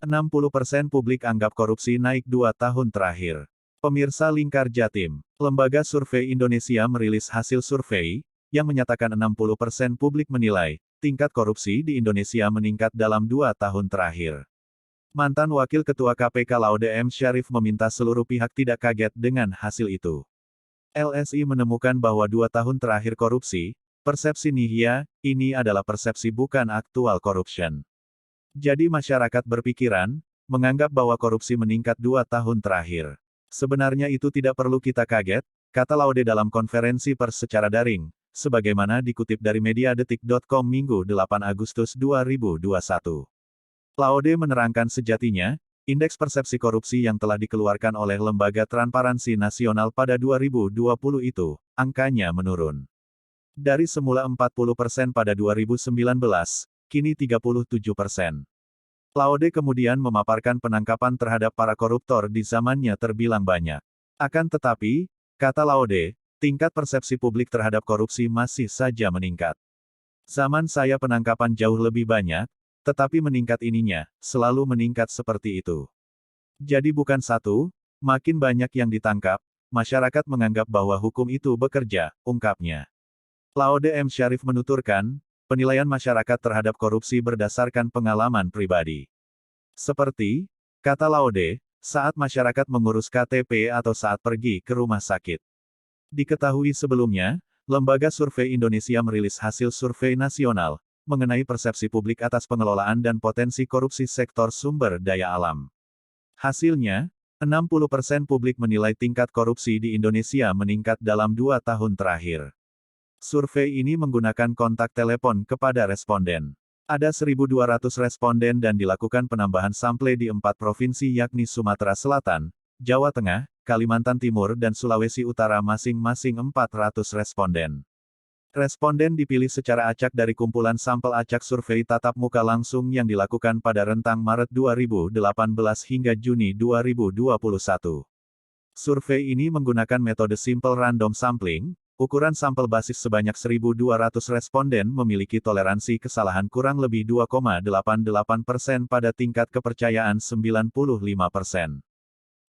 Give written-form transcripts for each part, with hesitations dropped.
60% publik anggap korupsi naik 2 tahun terakhir. Pemirsa Lingkar Jatim, Lembaga Survei Indonesia merilis hasil survei, yang menyatakan 60% publik menilai, tingkat korupsi di Indonesia meningkat dalam 2 tahun terakhir. Mantan Wakil Ketua KPK Laude M. Syarif meminta seluruh pihak tidak kaget dengan hasil itu. LSI menemukan bahwa 2 tahun terakhir korupsi, persepsi nihya, ini adalah persepsi bukan aktual corruption. Jadi masyarakat berpikiran, menganggap bahwa korupsi meningkat 2 tahun terakhir. Sebenarnya itu tidak perlu kita kaget, kata Laude dalam konferensi pers secara daring, sebagaimana dikutip dari mediadetik.com Minggu 8 Agustus 2021. Laude menerangkan sejatinya, indeks persepsi korupsi yang telah dikeluarkan oleh Lembaga Transparansi Nasional pada 2020 itu, angkanya menurun. Dari semula 40% pada 2019, kini 37%. Laude kemudian memaparkan penangkapan terhadap para koruptor di zamannya terbilang banyak. Akan tetapi, kata Laude, tingkat persepsi publik terhadap korupsi masih saja meningkat. Zaman saya penangkapan jauh lebih banyak, tetapi meningkat ininya, selalu meningkat seperti itu. Jadi bukan satu, makin banyak yang ditangkap, masyarakat menganggap bahwa hukum itu bekerja, ungkapnya. Laude M. Syarif menuturkan, penilaian masyarakat terhadap korupsi berdasarkan pengalaman pribadi. Seperti, kata Laude, saat masyarakat mengurus KTP atau saat pergi ke rumah sakit. Diketahui sebelumnya, Lembaga Survei Indonesia merilis hasil survei nasional, mengenai persepsi publik atas pengelolaan dan potensi korupsi sektor sumber daya alam. Hasilnya, 60% publik menilai tingkat korupsi di Indonesia meningkat dalam 2 tahun terakhir. Survei ini menggunakan kontak telepon kepada responden. Ada 1.200 responden dan dilakukan penambahan sampel di 4 provinsi yakni Sumatera Selatan, Jawa Tengah, Kalimantan Timur dan Sulawesi Utara masing-masing 400 responden. Responden dipilih secara acak dari kumpulan sampel acak survei tatap muka langsung yang dilakukan pada rentang Maret 2018 hingga Juni 2021. Survei ini menggunakan metode simple random sampling. Ukuran sampel basis sebanyak 1.200 responden memiliki toleransi kesalahan kurang lebih 2,88% pada tingkat kepercayaan 95%.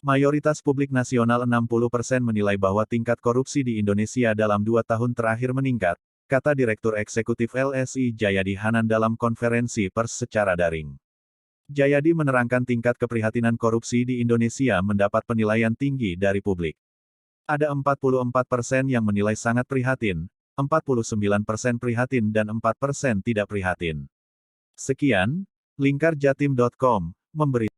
Mayoritas publik nasional 60% menilai bahwa tingkat korupsi di Indonesia dalam 2 tahun terakhir meningkat, kata Direktur Eksekutif LSI Jayadi Hanan dalam konferensi pers secara daring. Jayadi menerangkan tingkat keprihatinan korupsi di Indonesia mendapat penilaian tinggi dari publik. Ada 44% yang menilai sangat prihatin, 49% prihatin dan 4% tidak prihatin. Sekian, lingkarjatim.com, memberi